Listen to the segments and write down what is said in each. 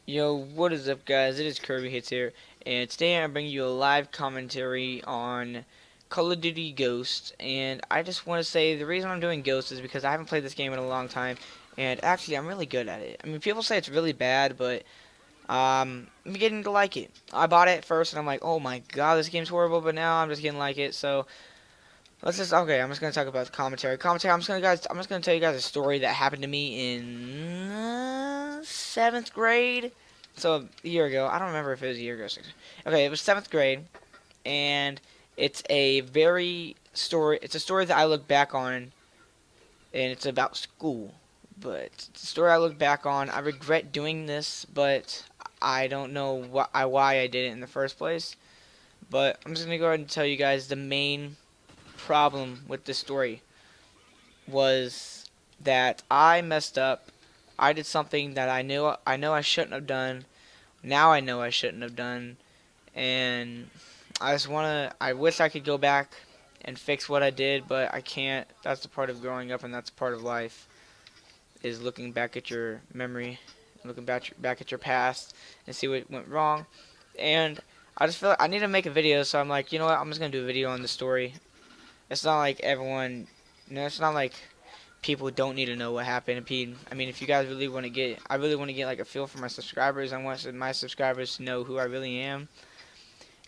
Yo, what is up, guys? It is Kirby Hits here, and today I'm bringing you a live commentary on Call of Duty Ghosts. And I just want to say the reason I'm doing Ghosts is because I haven't played this game in a long time, and actually I'm really good at it. I mean, people say it's really bad, but I'm getting to like it. I bought it first, and I'm like, oh my god, this game's horrible, but now I'm just getting to like it. So I'm just gonna talk about the commentary. I'm just gonna tell you guys a story that happened to me in seventh grade. So a year ago, I don't remember if it was a year ago. Okay, it was seventh grade, and it's a very story. It's a story that I look back on, and it's about school. But it's a story I look back on. I regret doing this, but I don't know why I did it in the first place. But I'm just gonna go ahead and tell you guys the main problem with this story was that I messed up. I did something that I know I shouldn't have done. Now I know I shouldn't have done, and I wish I could go back and fix what I did, but I can't. That's the part of growing up, and that's a part of life, is looking back at your memory, looking back at your past, and see what went wrong. And I just feel like I need to make a video, so I'm like, you know what? I'm just gonna do a video on the story. It's not like everyone, it's not like people don't need to know what happened. I mean, if you guys really want to I really want to get like a feel for my subscribers. I want my subscribers to know who I really am.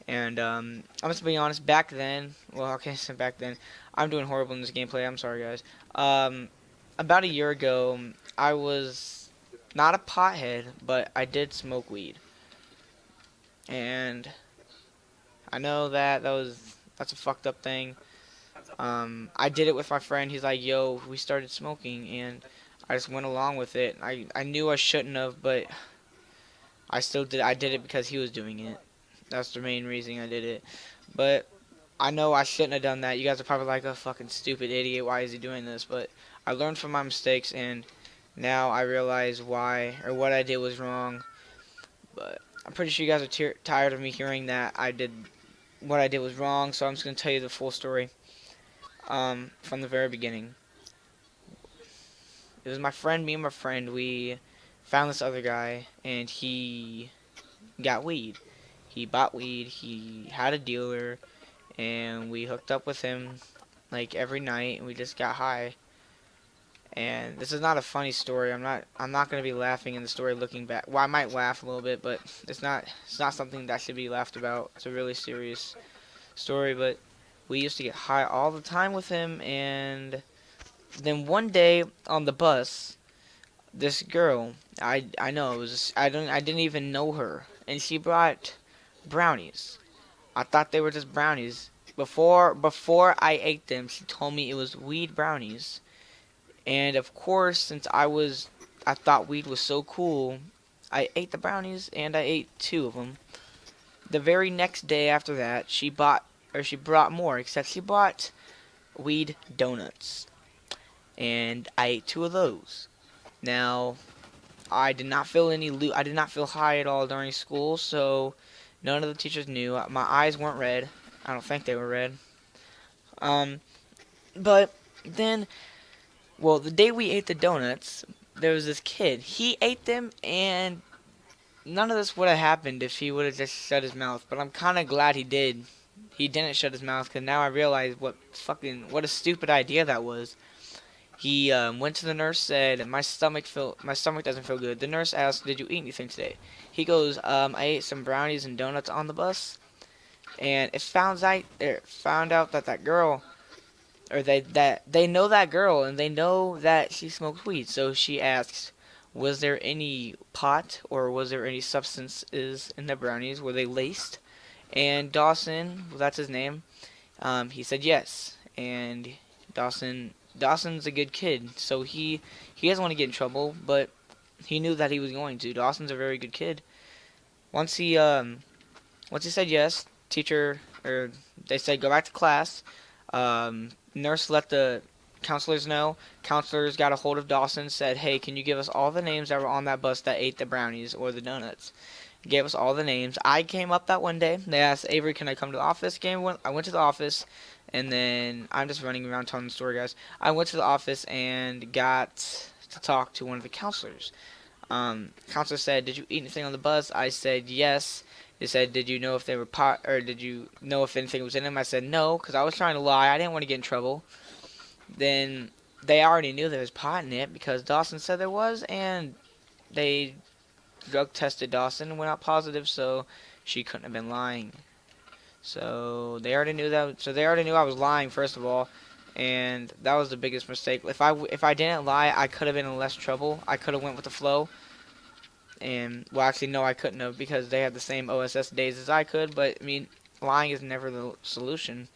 And I'm just be honest. Back then, well, okay, so back then, I'm doing horrible in this gameplay. I'm sorry, guys. About a year ago, I was not a pothead, but I did smoke weed, and I know that's a fucked up thing. I did it with my friend. He's like, "Yo, we started smoking," and I just went along with it. I knew I shouldn't have, but I still did. I did it because he was doing it. That's the main reason I did it. But I know I shouldn't have done that. You guys are probably like, "A fucking stupid idiot. Why is he doing this?" But I learned from my mistakes, and now I realize why or what I did was wrong. But I'm pretty sure you guys are tired of me hearing that what I did was wrong. So I'm just gonna tell you the full story. From the very beginning. It was me and my friend, we found this other guy, and he got weed. He bought weed, he had a dealer, and we hooked up with him like every night, and we just got high. And this is not a funny story. I'm not gonna be laughing in the story looking back. Well, I might laugh a little bit, but it's not something that should be laughed about. It's a really serious story, but we used to get high all the time with him. And then one day on the bus, this girl, I know it was I didn't even know her, and she brought brownies. I thought they were just brownies. Before I ate them, she told me it was weed brownies. And of course, since I thought weed was so cool, I ate the brownies, and I ate two of them. The very next day after that, she brought more, except she brought weed donuts, and I ate two of those. Now, I did not feel high at all during school, so none of the teachers knew. My eyes weren't red. I don't think they were red. Um, but then, well, the day we ate the donuts, there was this kid. He ate them, and none of this would have happened if he would have just shut his mouth. But I'm kind of glad he did. He didn't shut his mouth, because now I realize what a stupid idea that was. He went to the nurse, said, my stomach doesn't feel good." The nurse asked, "Did you eat anything today?" He goes, "I ate some brownies and donuts on the bus." And it found out that that girl, or they know that girl, and they know that she smokes weed. So she asks, "Was there any pot or was there any substances in the brownies? Were they laced?" And Dawson, well, that's his name, he said yes. And Dawson's a good kid, so he doesn't want to get in trouble, but he knew that he was going to. Dawson's a very good kid. Once he um once he said yes, teacher, or they said go back to class. Nurse let the counselors know. Counselors got a hold of Dawson, said, "Hey, can you give us all the names that were on that bus that ate the brownies or the donuts?" Gave us all the names. I came up that one day. They asked Avery, "Can I come to the office?" I went to the office, and then I'm just running around telling the story, guys. I went to the office and got to talk to one of the counselors. Counselor said, "Did you eat anything on the bus?" I said yes. They said, "Did you know if they were pot, or did you know if anything was in them?" I said no, because I was trying to lie. I didn't want to get in trouble. Then they already knew there was pot in it because Dawson said there was, and they drug tested Dawson and went out positive, so she couldn't have been lying. So they already knew that. So they already knew I was lying, first of all, and that was the biggest mistake. If I didn't lie, I could have been in less trouble. I could have went with the flow. And well, actually, no, I couldn't have because they had the same OSS days as I could. But I mean, lying is never the solution.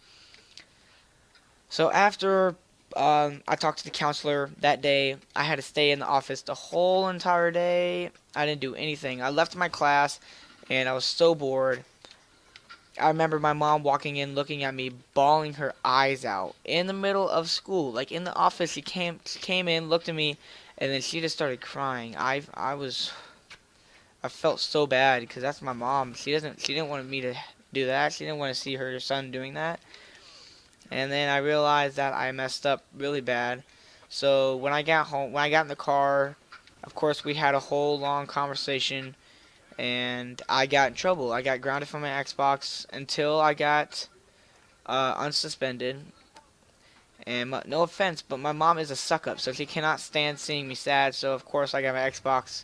So after I talked to the counselor that day, I had to stay in the office the whole entire day. I didn't do anything. I left my class, and I was so bored. I remember my mom walking in, looking at me, bawling her eyes out in the middle of school, like in the office. She came in, looked at me, and then she just started crying. I felt so bad because that's my mom. She didn't want me to do that. She didn't want to see her son doing that. And then I realized that I messed up really bad. So when I got home, when I got in the car, of course we had a whole long conversation, and I got in trouble. I got grounded from my Xbox until I got unsuspended. And no offense, but my mom is a suck up, so she cannot stand seeing me sad. So of course I got my Xbox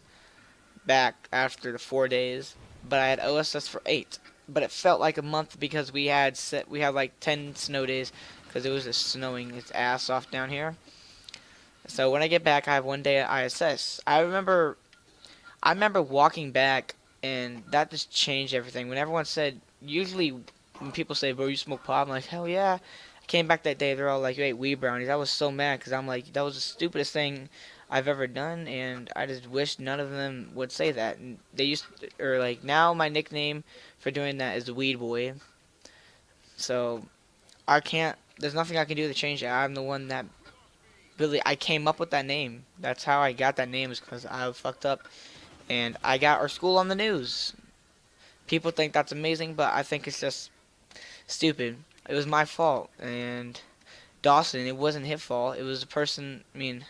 back after the 4 days, but I had OSS for 8. But it felt like a month because we had like 10 snow days because it was just snowing its ass off down here. So when I get back, I have 1 day at ISS. I remember walking back, and that just changed everything. When everyone said, usually when people say, "Bro, you smoke pot," I'm like, "Hell yeah." I came back that day, they're all like, "You ate weed brownies." I was so mad because I'm like, that was the stupidest thing I've ever done, and I just wish none of them would say that. And they used, or like now my nickname for doing that is the Weed Boy. So there's nothing I can do to change it. I'm the one that really, I came up with that name. That's how I got that name, is because I fucked up and I got our school on the news. People think that's amazing, but I think it's just stupid. It was my fault, and Dawson, it wasn't his fault. It was the person. I mean,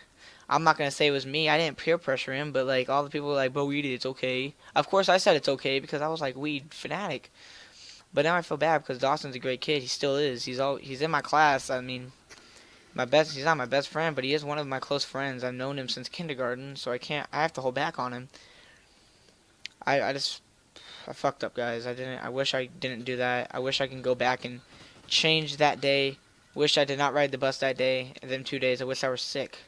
I'm not gonna say it was me. I didn't peer pressure him, but like all the people were like, "Bro, weed it. It's okay." Of course, I said it's okay because I was like weed fanatic. But now I feel bad because Dawson's a great kid. He still is. He's in my class. I mean, he's not my best friend, but he is one of my close friends. I've known him since kindergarten, so I have to hold back on him. I fucked up, guys. I wish I didn't do that. I wish I can go back and change that day. Wish I did not ride the bus that day. And them 2 days, I wish I were sick.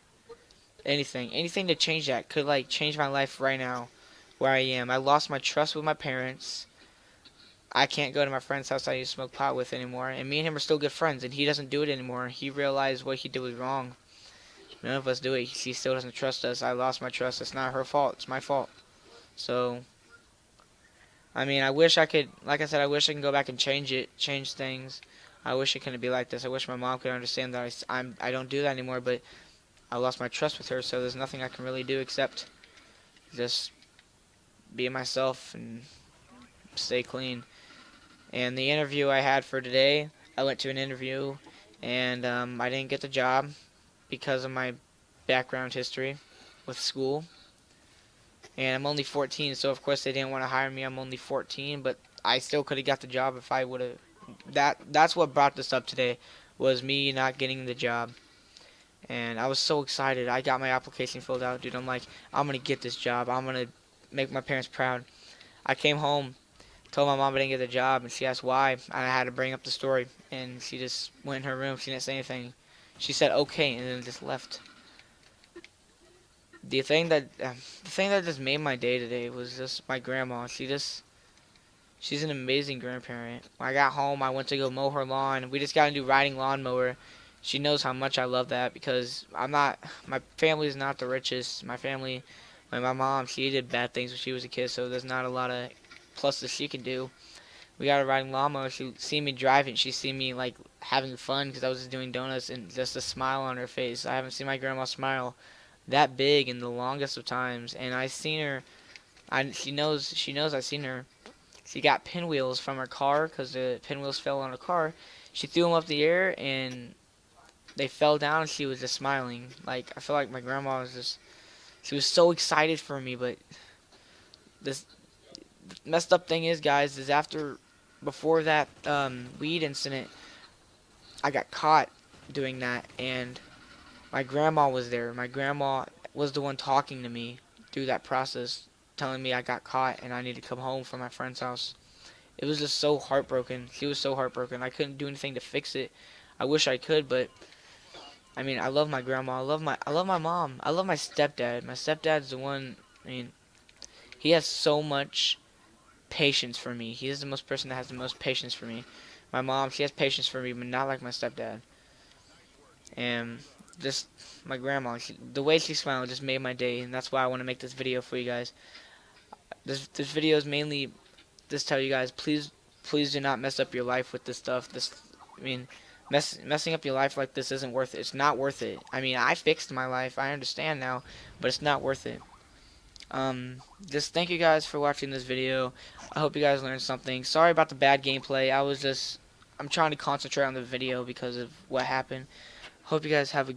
Anything to change that could like change my life right now, where I am. I lost my trust with my parents. I can't go to my friend's house I used to smoke pot with anymore. And me and him are still good friends, and he doesn't do it anymore. He realized what he did was wrong. None of us do it. He still doesn't trust us. I lost my trust. It's not her fault. It's my fault. So I mean, I wish I could, like I said, I wish I can go back and change things. I wish it couldn't be like this. I wish my mom could understand that I don't do that anymore, but I lost my trust with her, so there's nothing I can really do except just be myself and stay clean. And the interview I had for today, I went to an interview, and I didn't get the job because of my background history with school. And I'm only 14, so of course they didn't want to hire me. I'm only 14, but I still could have got the job if I would have. That's what brought this up today, was me not getting the job. And I was so excited. I got my application filled out, dude. I'm like, I'm gonna get this job. I'm gonna make my parents proud. I came home, told my mom I didn't get the job, and she asked why. And I had to bring up the story, and she just went in her room. She didn't say anything. She said okay, and then just left. The thing that just made my day today was just my grandma. She's an amazing grandparent. When I got home, I went to go mow her lawn. We just got a new riding lawnmower. She knows how much I love that because my family's not the richest. My mom, she did bad things when she was a kid, so there's not a lot of pluses she can do. We got a riding lawnmower. She see me driving. She see me like having fun because I was just doing donuts and just a smile on her face. I haven't seen my grandma smile that big in the longest of times, and I seen her. She knows I seen her. She got pinwheels from her car because the pinwheels fell on her car. She threw them up the air and they fell down. And she was just smiling. Like I feel like my grandma was just She was so excited for me, but this messed up thing is, guys, is before that weed incident, I got caught doing that, and my grandma was there. My grandma was the one talking to me through that process, telling me I got caught and I need to come home from my friend's house. It was just so heartbroken. She was so heartbroken. I couldn't do anything to fix it. I wish I could, but I mean, I love my grandma. I love my mom. I love my stepdad. My stepdad's the one. I mean, he has so much patience for me. He is the most person that has the most patience for me. My mom, she has patience for me, but not like my stepdad. And just my grandma, the way she smiled just made my day, and that's why I want to make this video for you guys. This video is mainly just tell you guys, please do not mess up your life with this stuff. I mean, messing up your life like this isn't worth it. It's not worth it. I mean, I fixed my life. I understand now, but it's not worth it. Just thank you guys for watching this video. I hope you guys learned something. Sorry about the bad gameplay. I'm trying to concentrate on the video because of what happened. Hope you guys have a